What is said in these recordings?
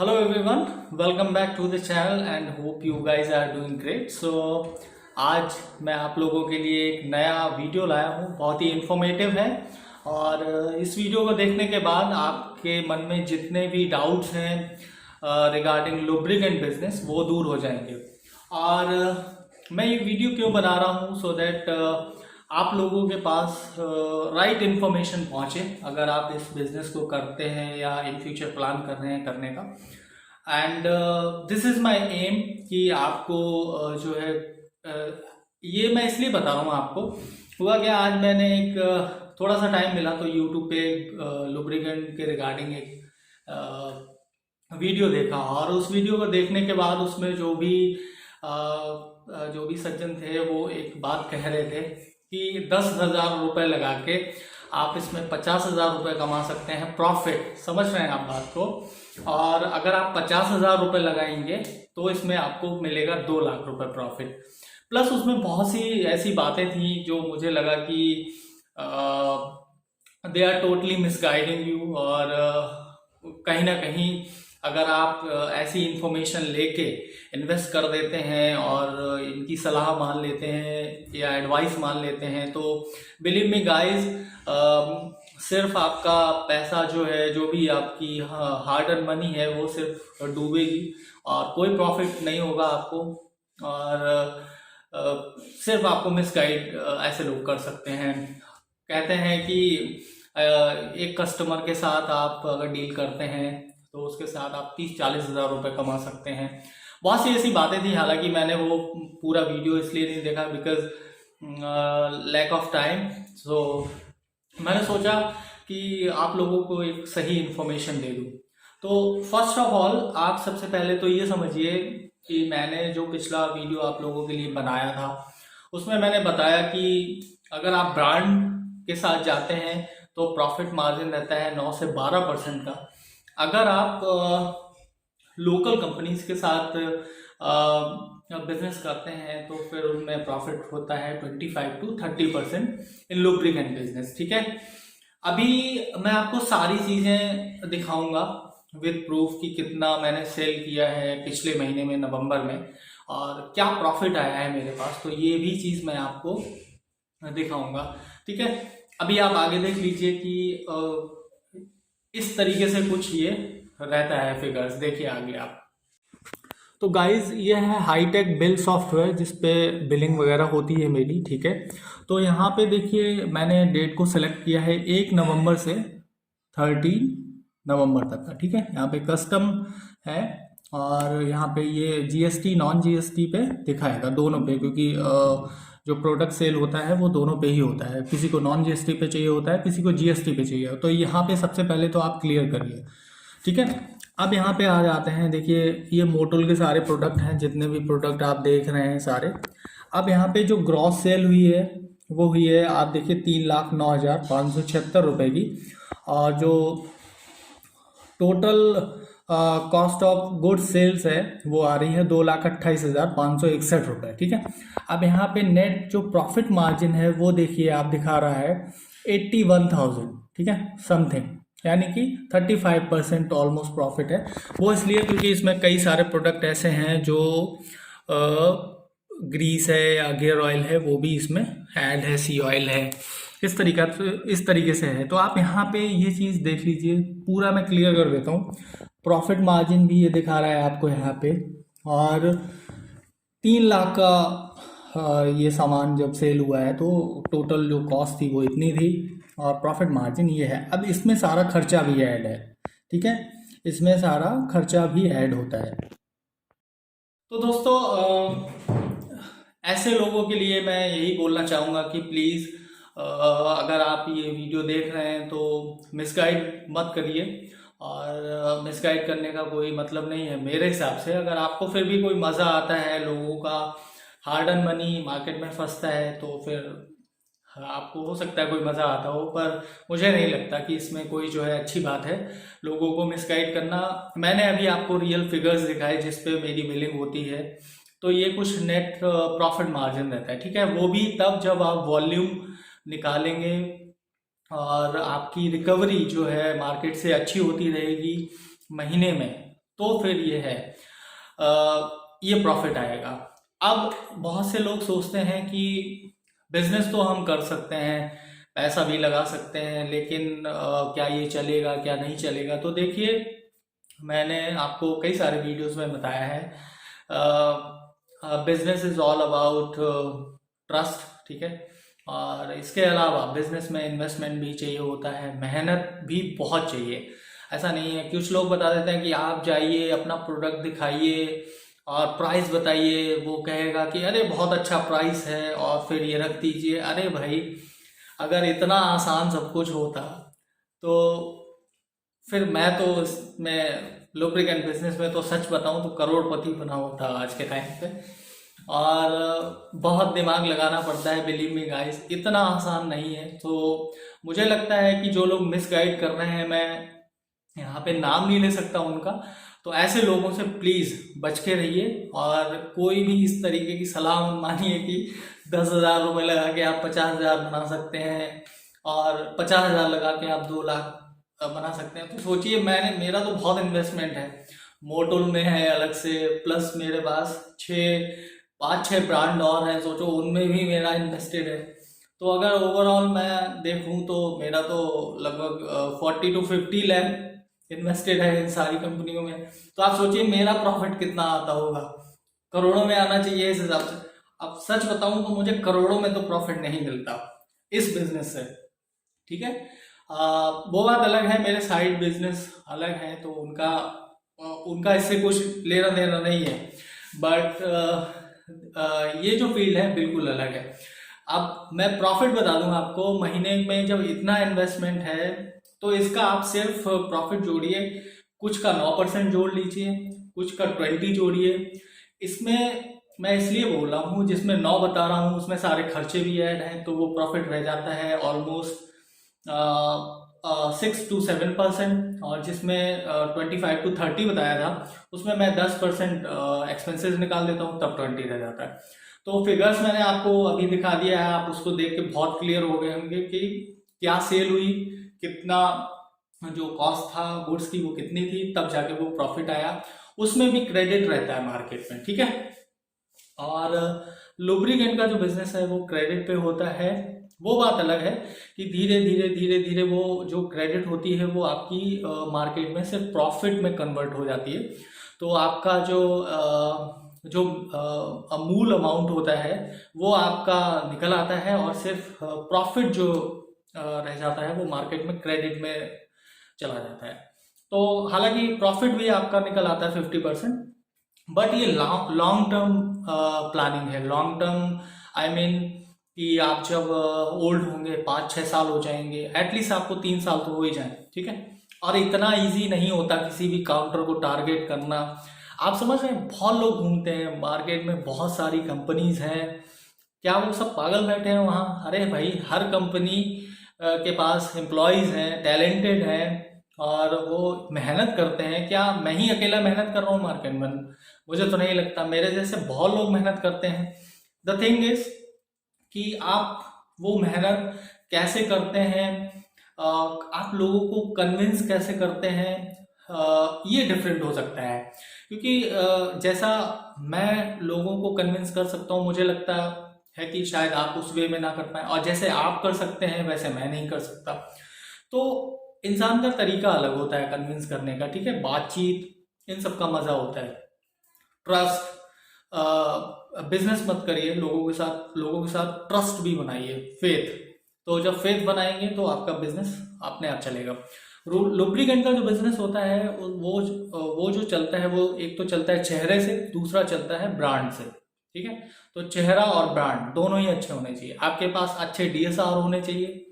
Hello everyone, welcome back to the channel and hope you guys are doing great. So आज मैं आप लोगों के लिए एक नया वीडियो लाया हूँ, बहुत ही इंफॉर्मेटिव है। और इस वीडियो को देखने के बाद आपके मन में जितने भी डाउट्स हैं रिगार्डिंग लुब्रिकेंट बिजनेस वो दूर हो जाएंगे। और मैं ये वीडियो क्यों बना रहा हूँ, सो दैट आप लोगों के पास राइट इन्फॉर्मेशन पहुँचे अगर आप इस बिजनेस को करते हैं या इन फ्यूचर प्लान कर रहे हैं करने का। And this is my aim कि आपको जो है ये मैं इसलिए बता रहा हूँ आपको। हुआ क्या, आज मैंने एक थोड़ा सा टाइम मिला तो यूट्यूब पे लुब्रिकेंट के रिगार्डिंग एक वीडियो देखा। और उस वीडियो को देखने के बाद उसमें जो भी सज्जन थे वो एक बात कह रहे थे कि 10,000 रुपये लगा के आप इसमें 50,000 रुपये कमा सकते हैं प्रॉफिट। समझ रहे हैं आप बात को? और अगर आप 50,000 रुपये लगाएंगे तो इसमें आपको मिलेगा 2 लाख रुपए प्रॉफिट। प्लस उसमें बहुत सी ऐसी बातें थी जो मुझे लगा कि they are totally misguiding you. और कहीं ना कहीं अगर आप ऐसी इंफॉर्मेशन लेके इन्वेस्ट कर देते हैं और इनकी सलाह मान लेते हैं या एडवाइस मान लेते हैं तो बिलीव मी गाइस, सिर्फ आपका पैसा जो है, जो भी आपकी हार्ड अर्न मनी है वो सिर्फ डूबेगी और कोई प्रॉफिट नहीं होगा आपको। और सिर्फ आपको मिसगाइड ऐसे लोग कर सकते हैं। कहते हैं कि एक कस्टमर के साथ आप अगर डील करते हैं तो उसके साथ आप 30-40 हज़ार रुपये कमा सकते हैं। बहुत सी ऐसी बातें थी। हालांकि मैंने वो पूरा वीडियो इसलिए नहीं देखा बिकॉज लैक ऑफ टाइम। सो मैंने सोचा कि आप लोगों को एक सही इन्फॉर्मेशन दे दूँ। तो फर्स्ट ऑफ ऑल आप सबसे पहले तो ये समझिए कि मैंने जो पिछला वीडियो आप लोगों के लिए बनाया था उसमें मैंने बताया कि अगर आप ब्रांड के साथ जाते हैं तो प्रॉफिट मार्जिन रहता है 9 से 12% का। अगर आप लोकल कंपनीज के साथ बिजनेस करते हैं तो फिर उनमें प्रॉफिट होता है 25 to 30% इन लुब्रिकेंट बिजनेस। ठीक है, अभी मैं आपको सारी चीज़ें दिखाऊंगा विद प्रूफ कि कितना मैंने सेल किया है पिछले महीने में नवंबर में और क्या प्रॉफिट आया है मेरे पास। तो ये भी चीज़ मैं आपको दिखाऊंगा। ठीक है, अभी आप आगे देख लीजिए कि इस तरीके से कुछ ये रहता है फिगर्स। देखिए आगे आप। तो गाइज ये है हाईटेक बिल सॉफ्टवेयर जिस पे बिलिंग वगैरह होती है मेरी। ठीक है, तो यहाँ पे देखिए मैंने डेट को सेलेक्ट किया है 1 नवंबर से 13 नवंबर तक का। ठीक है, यहाँ पे कस्टम है और यहाँ पे ये जीएसटी नॉन जीएसटी पे दिखाएगा दोनों पे, क्योंकि जो प्रोडक्ट सेल होता है वो दोनों पे ही होता है। किसी को नॉन जीएसटी पे चाहिए होता है, किसी को जीएसटी पे चाहिए। तो यहाँ पे सबसे पहले तो आप क्लियर करिए। ठीक है, अब यहाँ पे आ जाते हैं। देखिए ये मोटोल के सारे प्रोडक्ट हैं, जितने भी प्रोडक्ट आप देख रहे हैं सारे। अब यहाँ पे जो ग्रॉस सेल हुई है वो हुई है, आप देखिए 3,09,576 रुपये की। और जो total cost of goods sales है वो आ रही है 2,28,561 रुपये। ठीक है, अब यहाँ पे नेट जो प्रॉफिट मार्जिन है वो देखिए आप दिखा रहा है 81,000। ठीक है, समथिंग, यानी कि 35% ऑलमोस्ट प्रॉफिट है। वो इसलिए क्योंकि इसमें कई सारे प्रोडक्ट ऐसे हैं जो ग्रीस है या गियर ऑयल है वो भी इसमें ऐड है, सी ऑयल है, इस तरीके से है। तो आप यहाँ पे ये चीज़ देख लीजिए, पूरा मैं क्लियर कर देता हूँ। प्रॉफिट मार्जिन भी ये दिखा रहा है आपको यहाँ पे। और 3 लाख का ये सामान जब सेल हुआ है तो टोटल जो कॉस्ट थी वो इतनी थी और प्रॉफिट मार्जिन ये है। अब इसमें सारा खर्चा भी ऐड है। ठीक है, इसमें सारा खर्चा भी ऐड होता है। तो दोस्तों ऐसे लोगों के लिए मैं यही बोलना चाहूँगा कि प्लीज़ अगर आप ये वीडियो देख रहे हैं तो मिसगाइड मत करिए। और मिसगाइड करने का कोई मतलब नहीं है मेरे हिसाब से। अगर आपको फिर भी कोई मज़ा आता है, लोगों का हार्ड अर्न मनी मार्केट में फंसता है, तो फिर आपको हो सकता है कोई मज़ा आता हो, पर मुझे नहीं लगता कि इसमें कोई जो है अच्छी बात है लोगों को मिसगाइड करना। मैंने अभी आपको रियल फिगर्स दिखाए जिस पे मेरी बिलिंग होती है, तो ये कुछ नेट प्रॉफिट मार्जिन रहता है। ठीक है, वो भी तब जब आप वॉल्यूम निकालेंगे और आपकी रिकवरी जो है मार्केट से अच्छी होती रहेगी महीने में, तो फिर ये है ये प्रॉफिट आएगा। अब बहुत से लोग सोचते हैं कि बिजनेस तो हम कर सकते हैं, पैसा भी लगा सकते हैं, लेकिन क्या ये चलेगा क्या नहीं चलेगा। तो देखिए, मैंने आपको कई सारे वीडियोस में बताया है, business is all about trust, ठीक है। और इसके अलावा बिजनेस में इन्वेस्टमेंट भी चाहिए होता है, मेहनत भी बहुत चाहिए। ऐसा नहीं है, कुछ लोग बता देते हैं कि आप जाइए अपना प्रोडक्ट दिखाइए और प्राइस बताइए, वो कहेगा कि अरे बहुत अच्छा प्राइस है और फिर ये रख दीजिए। अरे भाई, अगर इतना आसान सब कुछ होता तो फिर मैं तो इसमें लुब्रिकेंट बिजनेस में तो सच बताऊं तो करोड़पति बना होता आज के टाइम पे। और बहुत दिमाग लगाना पड़ता है, बिलीव मी गाइस, इतना आसान नहीं है। तो मुझे लगता है कि जो लोग मिसगाइड कर रहे हैं, मैं यहाँ पे नाम नहीं ले सकता उनका, तो ऐसे लोगों से प्लीज बच के रहिए। और कोई भी इस तरीके की सलाह मत मानिए कि 10,000 रुपये लगा के आप 50,000 बना सकते हैं और 50,000 लगा के आप 2 लाख बना सकते हैं। तो सोचिए, मेरा तो बहुत इन्वेस्टमेंट है, मोटोल में है अलग से, प्लस मेरे पास 5-6 ब्रांड और हैं, सोचो उनमें भी मेरा इन्वेस्टेड है। तो अगर ओवरऑल मैं देखूं तो मेरा तो लगभग 40 to 50 लाख इन्वेस्टेड है इन सारी कंपनियों में। तो आप सोचिए मेरा प्रॉफिट कितना आता होगा, करोड़ों में आना चाहिए इस हिसाब से। अब सच बताऊं तो मुझे करोड़ों में तो प्रॉफिट नहीं मिलता इस बिजनेस से, ठीक है। वो बात अलग है, मेरे साइड बिजनेस अलग है, तो उनका इससे कुछ लेना देना नहीं है। बट ये जो फील्ड है बिल्कुल अलग है। अब मैं प्रॉफिट बता दूं आपको, महीने में जब इतना इन्वेस्टमेंट है तो इसका आप सिर्फ प्रॉफिट जोड़िए, कुछ का 9% जोड़ लीजिए, कुछ का 20 जोड़िए। इसमें मैं इसलिए बोल रहा हूँ, जिसमें 9 बता रहा हूँ उसमें सारे खर्चे भी ऐड हैं, तो वो प्रॉफिट रह जाता है ऑलमोस्ट 6 to 7%। और जिसमें 25 to 30 बताया था उसमें मैं 10% एक्सपेंसेस निकाल देता हूँ, तब 20 रह जाता है। तो फिगर्स मैंने आपको अभी दिखा दिया है, आप उसको देख के बहुत क्लियर हो गए होंगे कि क्या सेल हुई, कितना जो कॉस्ट था गुड्स की वो कितनी थी, तब जाके वो प्रॉफिट आया। उसमें भी क्रेडिट रहता है मार्केट में, ठीक है। और लुब्रिकेंट का जो बिजनेस है वो क्रेडिट पे होता है। वो बात अलग है कि धीरे धीरे धीरे धीरे वो जो क्रेडिट होती है वो आपकी मार्केट में सिर्फ प्रॉफिट में कन्वर्ट हो जाती है। तो आपका जो मूल अमाउंट होता है वो आपका निकल आता है, और सिर्फ प्रॉफिट जो रह जाता है वो मार्केट में क्रेडिट में चला जाता है। तो हालांकि प्रॉफिट भी आपका निकल आता है 50%, बट ये लॉन्ग टर्म प्लानिंग है। लॉन्ग टर्म आई मीन कि आप जब ओल्ड होंगे, 5-6 साल हो जाएंगे, एटलीस्ट आपको 3 साल तो हो ही जाए, ठीक है। और इतना इजी नहीं होता किसी भी काउंटर को टारगेट करना। आप समझ रहे हैं, बहुत लोग घूमते हैं मार्केट में, बहुत सारी कंपनीज हैं, क्या वो सब पागल बैठे हैं वहाँ? अरे भाई, हर कंपनी के पास एम्प्लॉयज़ हैं, टैलेंटेड हैं और वो मेहनत करते हैं। क्या मैं ही अकेला मेहनत कर रहा हूँ मार्केट में? मुझे तो नहीं लगता, मेरे जैसे बहुत लोग मेहनत करते हैं। द थिंग इज कि आप वो मेहनत कैसे करते हैं, आप लोगों को कन्विंस कैसे करते हैं, ये डिफरेंट हो सकता है। क्योंकि जैसा मैं लोगों को कन्विंस कर सकता हूँ, मुझे लगता है कि शायद आप उस वे में ना कर पाए, और जैसे आप कर सकते हैं वैसे मैं नहीं कर सकता। तो इंसान का तरीका अलग होता है कन्विंस करने का, ठीक है। बातचीत, इन सब का मजा होता है। ट्रस्ट, बिजनेस मत करिए लोगों के साथ ट्रस्ट भी बनाइए, फेथ। तो जब फेथ बनाएंगे तो आपका बिजनेस अपने आप चलेगा। लुब्रिकेंट का जो बिजनेस होता है वो जो चलता है, वो एक तो चलता है चेहरे से, दूसरा चलता है ब्रांड से, ठीक है। तो चेहरा और ब्रांड दोनों ही अच्छे होने चाहिए। आपके पास अच्छे DSR होने चाहिए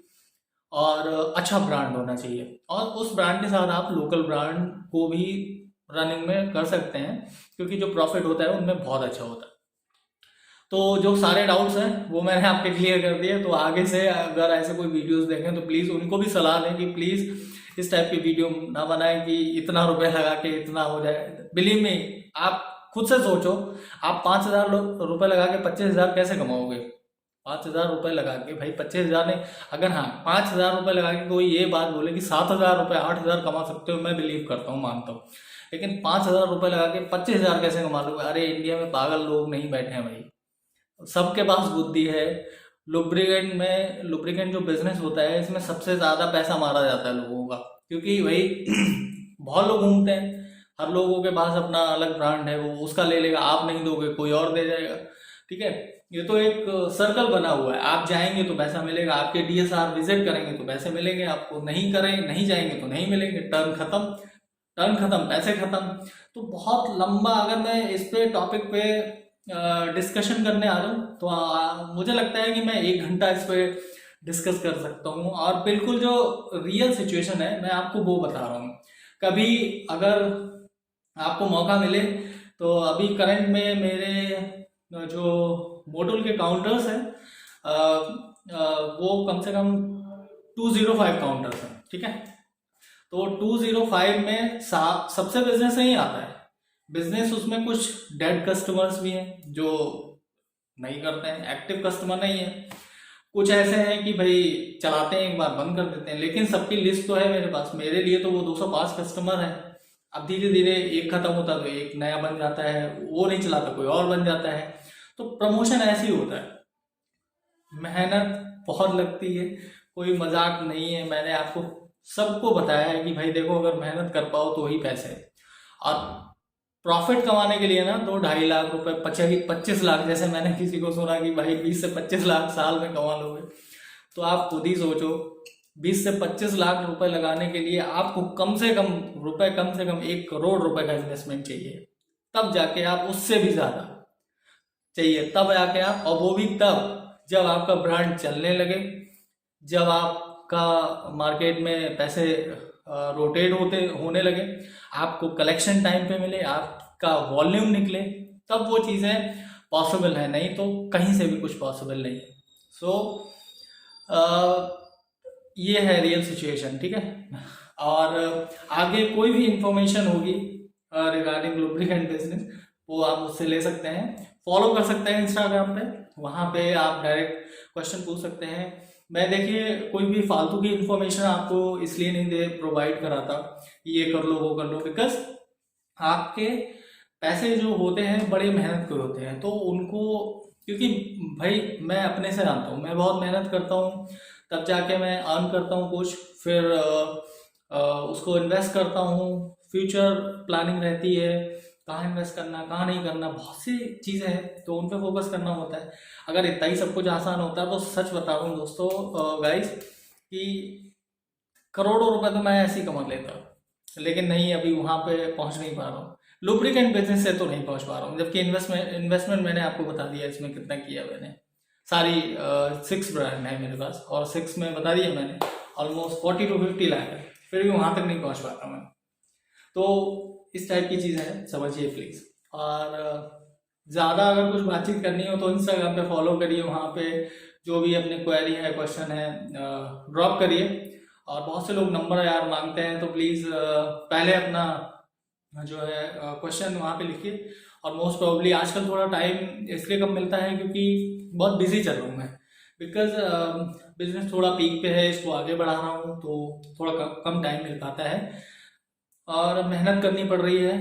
और अच्छा ब्रांड होना चाहिए, और उस ब्रांड के साथ आप लोकल ब्रांड को भी रनिंग में कर सकते हैं, क्योंकि जो प्रॉफिट होता है उनमें बहुत अच्छा होता है। तो जो सारे डाउट्स हैं वो मैंने आपके क्लियर कर दिए। तो आगे से अगर ऐसे कोई वीडियोस देखें तो प्लीज़ उनको भी सलाह दें कि प्लीज़ इस टाइप की वीडियो ना बनाएं कि इतना रुपए लगा के इतना हो जाए। बिलीव में, आप खुद से सोचो, आप 5,000 रुपये लगा के 25,000 कैसे कमाओगे? 5,000 रुपये लगा के, भाई 25,000 नहीं, अगर हाँ 5,000 रुपये लगा के कोई ये बात बोले कि 7,000 रुपये 8,000 कमा सकते हो, मैं बिलीव करता हूँ, मानता हूँ। लेकिन 5,000 रुपये लगा के 25,000 कैसे कमा लोगे? अरे इंडिया में पागल लोग नहीं बैठे हैं भाई, सबके पास बुद्धि है। लुब्रिकेंट जो बिजनेस होता है इसमें सबसे ज़्यादा पैसा मारा जाता है लोगों का, क्योंकि भाई बहुत लोग घूमते हैं, हर लोगों के पास अपना अलग ब्रांड है, वो उसका ले लेगा, आप नहीं दोगे कोई और दे जाएगा, ठीक है। ये तो एक सर्कल बना हुआ है, आप जाएंगे तो पैसा मिलेगा, आपके DSR विजिट करेंगे तो पैसे मिलेंगे आपको, नहीं जाएंगे तो नहीं मिलेंगे, टर्न खत्म पैसे खत्म। तो बहुत लंबा अगर मैं इस पे टॉपिक पे डिस्कशन करने आ रहा हूँ तो मुझे लगता है कि मैं 1 घंटा इस पे डिस्कस कर सकता हूँ, और बिल्कुल जो रियल सिचुएशन है मैं आपको वो बता रहा हूँ। कभी अगर आपको मौका मिले तो अभी करंट में मेरे जो मोटुल के काउंटर्स हैं वो कम से कम 205 काउंटर्स हैं, ठीक है। तो 205 में सबसे बिजनेस नहीं आता है, बिजनेस उसमें कुछ डेड कस्टमर्स भी हैं जो नहीं करते हैं, एक्टिव कस्टमर नहीं है, कुछ ऐसे हैं कि भाई चलाते हैं एक बार बंद कर देते हैं, लेकिन सबकी लिस्ट तो है मेरे पास। मेरे लिए तो वो 205 कस्टमर हैं। अब धीरे धीरे एक खत्म होता है तो एक नया बन जाता है, वो नहीं चलाता कोई और बन जाता है। तो प्रमोशन ऐसे ही होता है, मेहनत बहुत लगती है, कोई मजाक नहीं है। मैंने आपको सबको बताया है कि भाई देखो, अगर मेहनत कर पाओ तो ही पैसे। और प्रॉफिट कमाने के लिए ना 2-2.5 लाख रुपए, 25 लाख, जैसे मैंने किसी को सुना कि भाई 20 से 25 लाख साल में कमा लोगे, तो आप खुद ही सोचो 20 से 25 लाख रुपए लगाने के लिए आपको कम से कम 1 करोड़ रुपए का इन्वेस्टमेंट चाहिए, तब जाके आप, उससे भी ज्यादा चाहिए तब जाके आप, और वो भी तब जब आपका ब्रांड चलने लगे, जब आपका मार्केट में पैसे रोटेट होने लगे, आपको कलेक्शन टाइम पे मिले, आपका वॉल्यूम निकले, तब वो चीज़ें पॉसिबल है, नहीं तो कहीं से भी कुछ पॉसिबल नहीं है। सो ये है रियल सिचुएशन, ठीक है। और आगे कोई भी इंफॉर्मेशन होगी रिगार्डिंग लुब्रिकेंट बिजनेस, वो आप मुझसे ले सकते हैं, फॉलो कर सकते हैं इंस्टाग्राम पे, वहाँ पे आप डायरेक्ट क्वेश्चन पूछ सकते हैं। मैं देखिए कोई भी फालतू की इन्फॉर्मेशन आपको इसलिए नहीं प्रोवाइड कराता ये कर लो वो कर लो, बिकॉज आपके पैसे जो होते हैं बड़े मेहनत के होते हैं, तो उनको, क्योंकि भाई मैं अपने से जानता हूँ, मैं बहुत मेहनत करता हूँ तब जाके मैं अर्न करता हूँ कुछ, फिर उसको इन्वेस्ट करता हूँ, फ्यूचर प्लानिंग रहती है, कहाँ इन्वेस्ट करना कहाँ नहीं करना, बहुत सी चीज़ें हैं, तो उन पे फोकस करना होता है। अगर इतना ही सब कुछ आसान होता है तो सच बता रहा हूँ दोस्तों, गाइस, कि करोड़ों रुपए तो मैं ऐसे ही कमा लेता, लेकिन नहीं, अभी वहाँ पे पहुँच नहीं पा रहा हूँ। लुब्रिकेंट बिजनेस से तो नहीं पहुँच पा रहा हूँ, जबकि इन्वेस्टमेंट मैंने आपको बता दिया इसमें कितना किया मैंने। सारी 6 ब्रांड है मेरे पास, और 6 में बता दिया मैंने ऑलमोस्ट 40 to 50 लाख है, फिर भी वहाँ तक नहीं पहुँच पाता मैं। तो इस टाइप की चीज़ें हैं, समझिए प्लीज़। और ज़्यादा अगर कुछ बातचीत करनी हो तो इंस्टाग्राम पे फॉलो करिए, वहाँ पे जो भी अपने क्वेरी है, क्वेश्चन है, ड्रॉप करिए। और बहुत से लोग नंबर यार मांगते हैं, तो प्लीज़ पहले अपना जो है क्वेश्चन वहाँ पे लिखिए। और मोस्ट प्रोबेबली आजकल थोड़ा टाइम इसलिए कम मिलता है क्योंकि बहुत बिजी चल रहा हूँ मैं, बिकॉज बिजनेस थोड़ा पीक पे है, इसको आगे बढ़ा रहा हूँ, तो थोड़ा कम टाइम मिल पाता है और मेहनत करनी पड़ रही है।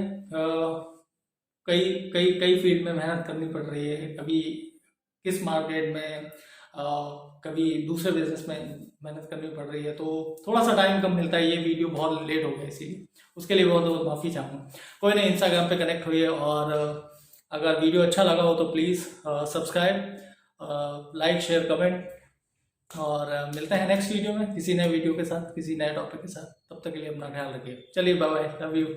कई कई कई फील्ड में मेहनत करनी पड़ रही है, कभी किस मार्केट में, कभी दूसरे बिजनेस में मेहनत करनी पड़ रही है, तो थोड़ा सा टाइम कम मिलता है। ये वीडियो बहुत लेट हो गया, इसीलिए उसके लिए बहुत बहुत माफ़ी चाहूँ। कोई नहीं, इंस्टाग्राम पे कनेक्ट हुई है, और अगर वीडियो अच्छा लगा हो तो please subscribe, like, share, comment, और मिलते हैं नेक्स्ट वीडियो में किसी नए वीडियो के साथ, किसी नए टॉपिक के साथ। तब तक के लिए अपना ख्याल रखिए। चलिए, बाय बाय, लव यू।